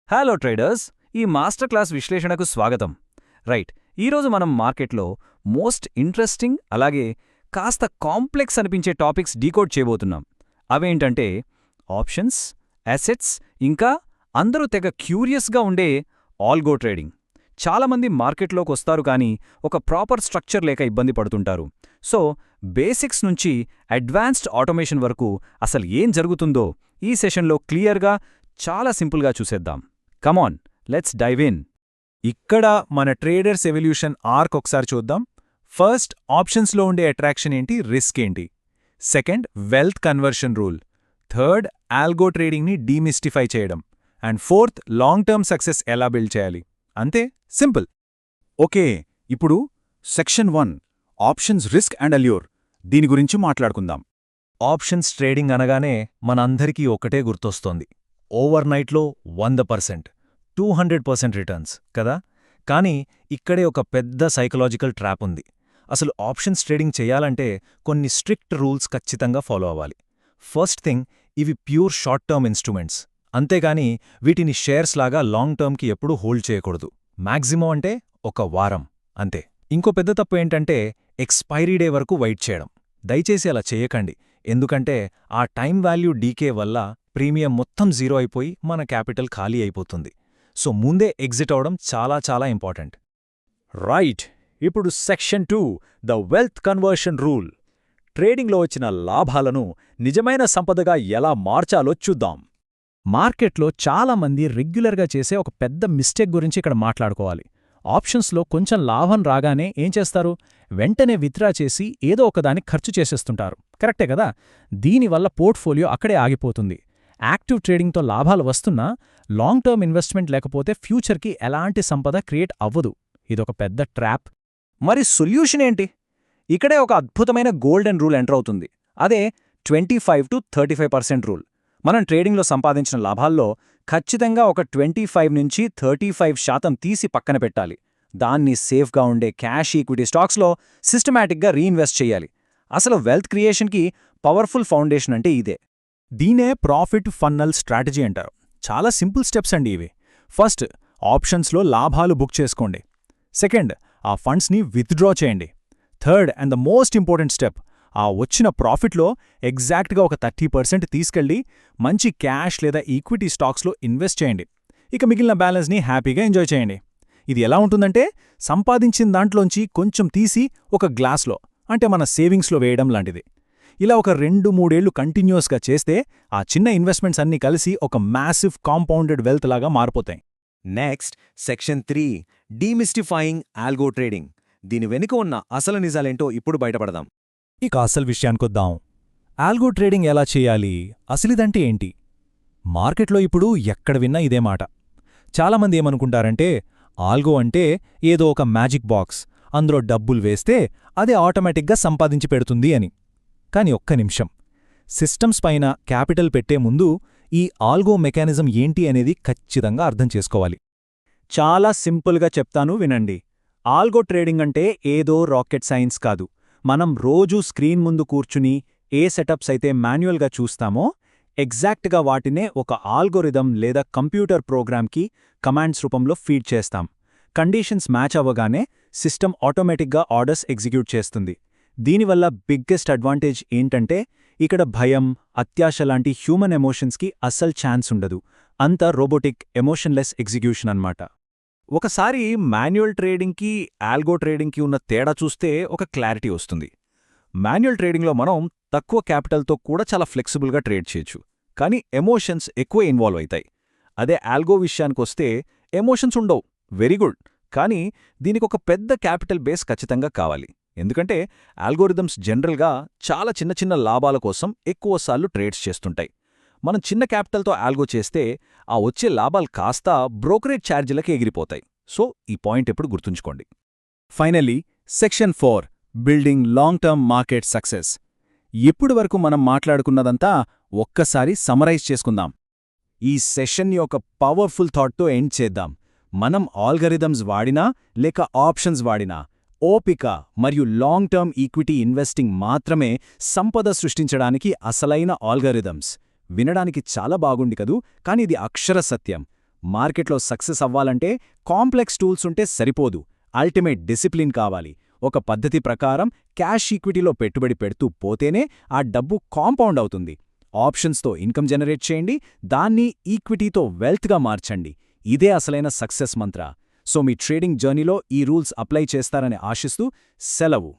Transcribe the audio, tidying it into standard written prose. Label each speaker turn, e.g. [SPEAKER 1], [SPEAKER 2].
[SPEAKER 1] Hello traders, ఈ master class విశ్లేషణకు స్వాగతం. రైట్, ఈరోజు మనం మార్కెట్లో మోస్ట్ ఇంట్రెస్టింగ్ అలాగే కాస్త కాంప్లెక్స్ అనిపించే టాపిక్స్ డీకోడ్ చేయబోతున్నాం. అవేంటంటే ఆప్షన్స్, అసెట్స్, ఇంకా అందరూ తెగ క్యూరియస్గా ఉండే ఆల్గో ట్రేడింగ్. చాలామంది మార్కెట్లోకి వస్తారు కానీ ఒక ప్రాపర్ స్ట్రక్చర్ లేక ఇబ్బంది పడుతుంటారు. సో బేసిక్స్ నుంచి అడ్వాన్స్డ్ ఆటోమేషన్ వరకు అసలు ఏం జరుగుతుందో ఈ సెషన్లో క్లియర్గా చాలా సింపుల్గా చూసేద్దాం. కమాన్, లెట్స్ డైవ్ ఇన్.
[SPEAKER 2] ఇక్కడ మన ట్రేడర్స్ ఎవల్యూషన్ ఆర్క్ ఒకసారి చూద్దాం. ఫస్ట్, ఆప్షన్స్లో ఉండే అట్రాక్షన్ ఏంటి, రిస్క్ ఏంటి. Second, wealth conversion rule. Third, algo ట్రేడింగ్ని డీమిస్టిఫై చేయడం. And fourth, long term success ఎలా బిల్డ్ చేయాలి. అంతే సింపుల్. ఓకే, ఇప్పుడు section 1, options, risk and allure, దీని గురించి మాట్లాడుకుందాం.
[SPEAKER 3] ఆప్షన్స్ ట్రేడింగ్ అనగానే మనందరికీ ఒకటే గుర్తొస్తోంది, ఓవర్ నైట్లో 100%, 200% రిటర్న్స్ కదా. కానీ ఇక్కడే ఒక పెద్ద సైకలాజికల్ ట్రాప్ ఉంది. అసలు ఆప్షన్స్ ట్రేడింగ్ చేయాలంటే కొన్ని స్ట్రిక్ట్ రూల్స్ ఖచ్చితంగా ఫాలో అవ్వాలి. ఫస్ట్ థింగ్, ఇవి ప్యూర్ షార్ట్ టర్మ్ ఇన్స్ట్రుమెంట్స్, అంతేగాని వీటిని షేర్స్ లాగా లాంగ్ టర్మ్కి ఎప్పుడూ హోల్డ్ చేయకూడదు. మ్యాక్సిమం అంటే ఒక వారం అంతే. ఇంకో పెద్ద తప్పు ఏంటంటే ఎక్స్పైరీ డే వరకు వెయిట్ చేయడం. దయచేసి అలా చేయకండి, ఎందుకంటే ఆ టైం వాల్యూ డీకే వల్ల ప్రీమియం మొత్తం జీరో అయిపోయి మన క్యాపిటల్ ఖాళీ అయిపోతుంది. సో ముందే ఎగ్జిట్ అవడం చాలా చాలా ఇంపార్టెంట్.
[SPEAKER 4] రైట్, ఇప్పుడు section 2, the wealth conversion rule. ట్రేడింగ్లో వచ్చిన లాభాలను నిజమైన సంపదగా ఎలా మార్చాలో చూద్దాం.
[SPEAKER 5] మార్కెట్లో చాలామంది రెగ్యులర్గా చేసే ఒక పెద్ద మిస్టేక్ గురించి ఇక్కడ మాట్లాడుకోవాలి. ఆప్షన్స్లో కొంచెం లాభం రాగానే ఏం చేస్తారు, వెంటనే విత్డ్రా చేసి ఏదో ఒకదాన్ని ఖర్చు చేసేస్తుంటారు. కరెక్టే కదా. దీనివల్ల పోర్ట్ఫోలియో అక్కడే ఆగిపోతుంది. యాక్టివ్ ట్రేడింగ్తో లాభాలు వస్తున్నా లాంగ్ టర్మ్ ఇన్వెస్ట్మెంట్ లేకపోతే ఫ్యూచర్కి ఎలాంటి సంపద క్రియేట్ అవ్వదు. ఇదొక పెద్ద ట్రాప్.
[SPEAKER 1] మరి సొల్యూషన్ ఏంటి? ఇక్కడే ఒక అద్భుతమైన గోల్డెన్ రూల్ ఎంటర్ అవుతుంది. అదే 25 to 35% రూల్. మనం ట్రేడింగ్లో సంపాదించిన లాభాల్లో ఖచ్చితంగా ఒక 25 నుంచి 35% తీసి పక్కన పెట్టాలి. దాన్ని సేఫ్గా ఉండే క్యాష్ ఈక్విటీ స్టాక్స్లో సిస్టమాటిక్గా రీఇన్వెస్ట్ చేయాలి. అసలు వెల్త్ క్రియేషన్కి పవర్ఫుల్ ఫౌండేషన్ అంటే ఇదే.
[SPEAKER 2] దీనే ప్రాఫిట్ ఫన్నల్ స్ట్రాటజీ అంటారు. చాలా సింపుల్ స్టెప్స్ అండి ఇవి. ఫస్ట్, ఆప్షన్స్లో లాభాలు బుక్ చేసుకోండి. సెకండ్, ఆ ఫండ్స్ని విత్డ్రా చేయండి. Third and the most important step, ఆ వచ్చిన ప్రాఫిట్లో ఎగ్జాక్ట్గా ఒక 30% తీసుకెళ్లి మంచి క్యాష్ లేదా ఈక్విటీ స్టాక్స్లో ఇన్వెస్ట్ చేయండి. ఇక మిగిలిన బ్యాలెన్స్ని హ్యాపీగా ఎంజాయ్ చేయండి. ఇది ఎలా ఉంటుందంటే సంపాదించిన దాంట్లోంచి కొంచెం తీసి ఒక గ్లాస్లో అంటే మన సేవింగ్స్లో వేయడం లాంటిది. ఇలా ఒక 2-3 ఏళ్లు కంటిన్యూస్గా చేస్తే ఆ చిన్న ఇన్వెస్ట్మెంట్స్ అన్నీ కలిసి ఒక మ్యాసివ్ కాంపౌండెడ్ వెల్త్ లాగా మారిపోతాయి.
[SPEAKER 6] Next, section 3, demystifying algo trading. దీని వెనుక ఉన్న అసలు నిజాలేంటో ఇప్పుడు బయటపడదాం.
[SPEAKER 3] ఇక అసలు విషయానికొద్దాం. ఆల్గో ట్రేడింగ్ ఎలా చేయాలి, అసలిదంటే ఏంటి? మార్కెట్లో ఇప్పుడు ఎక్కడ విన్నా ఇదే మాట. చాలామంది ఏమనుకుంటారంటే ఆల్గో అంటే ఏదో ఒక మ్యాజిక్ బాక్స్, అందులో డబ్బులు వేస్తే అదే ఆటోమేటిక్గా సంపాదించి పెడుతుంది అని. కాని ఒక్క నిమిషం, సిస్టమ్స్ పైన క్యాపిటల్ పెట్టే ముందు ఈ ఆల్గో మెకానిజం ఏంటి అనేది ఖచ్చితంగా అర్థం చేసుకోవాలి.
[SPEAKER 4] చాలా సింపుల్గా చెప్తాను వినండి. ఆల్గో ట్రేడింగ్ అంటే ఏదో రాకెట్ సైన్స్ కాదు. మనం రోజూ స్క్రీన్ ముందు కూర్చుని ఏ సెటప్స్ అయితే మాన్యువల్గా చూస్తామో ఎగ్జాక్ట్గా వాటినే ఒక ఆల్గోరిథం లేదా కంప్యూటర్ ప్రోగ్రామ్కి కమాండ్స్ రూపంలో ఫీడ్ చేస్తాం. కండీషన్స్ మ్యాచ్ అవ్వగానే సిస్టమ్ ఆటోమేటిక్గా ఆర్డర్స్ ఎగ్జిక్యూట్ చేస్తుంది. దీనివల్ల బిగ్గెస్ట్ అడ్వాంటేజ్ ఏంటంటే ఇక్కడ భయం, అత్యాశ లాంటి హ్యూమన్ ఎమోషన్స్కి అస్సలు ఛాన్స్ ఉండదు. అంతా రోబోటిక్, ఎమోషన్లెస్ ఎగ్జిక్యూషన్ అన్నమాట.
[SPEAKER 1] ఒకసారి మాన్యువల్ ట్రేడింగ్కి ఆల్గో ట్రేడింగ్కి ఉన్న తేడా చూస్తే ఒక క్లారిటీ వస్తుంది. మాన్యువల్ ట్రేడింగ్లో మనం తక్కువ క్యాపిటల్తో కూడా చాలా ఫ్లెక్సిబుల్గా ట్రేడ్ చేయొచ్చు, కానీ ఎమోషన్స్ ఎక్కువ ఇన్వాల్వ్ అవుతాయి. అదే ఆల్గో విషయానికొస్తే ఎమోషన్స్ ఉండవు, వెరీ గుడ్, కానీ దీనికొక పెద్ద క్యాపిటల్ బేస్ ఖచ్చితంగా కావాలి. ఎందుకంటే ఆల్గోరిథమ్స్ జనరల్గా చాలా చిన్న చిన్న లాభాల కోసం ఎక్కువసార్లు ట్రేడ్స్ చేస్తుంటాయి. మనం చిన్న క్యాపిటల్తో ఆల్గో చేస్తే ఆ వచ్చే లాభాలు కాస్త బ్రోకరేజ్ ఛార్జీలకి ఎగిరిపోతాయి. సో ఈ పాయింట్ ఎప్పుడు గుర్తుంచుకోండి.
[SPEAKER 2] Finally, section 4, building long term market success. ఇప్పటి వరకు మనం మాట్లాడుకున్నదంతా ఒక్కసారి సమరైజ్ చేసుకుందాం. ఈ సెషన్ యొక్క పవర్ఫుల్ థాట్తో ఎండ్ చేద్దాం. మనం ఆల్గరిథమ్స్ వాడినా లేక ఆప్షన్స్ వాడినా ఓపిక మరియు లాంగ్ టర్మ్ ఈక్విటీ ఇన్వెస్టింగ్ మాత్రమే సంపద సృష్టించడానికి అసలైన ఆల్గరిథమ్స్. వినడానికి చాలా బాగుంది కదూ, కానీ ఇది అక్షర సత్యం.
[SPEAKER 4] మార్కెట్లో సక్సెస్ అవ్వాలంటే కాంప్లెక్స్ టూల్స్ ఉంటే సరిపోదు, అల్టిమేట్ డిసిప్లిన్ కావాలి. ఒక పద్ధతి ప్రకారం క్యాష్ ఈక్విటీలో పెట్టుబడి పెడుతూ పోతేనే ఆ డబ్బు కాంపౌండ్ అవుతుంది. ఆప్షన్స్తో ఇన్కమ్ జనరేట్ చేయండి, దాన్ని ఈక్విటీతో వెల్త్గా మార్చండి. ఇదే అసలైన సక్సెస్ మంత్ర. సో మీ ట్రేడింగ్ జర్నీలో ఈ రూల్స్ అప్లై చేస్తారని ఆశిస్తూ సెలవు.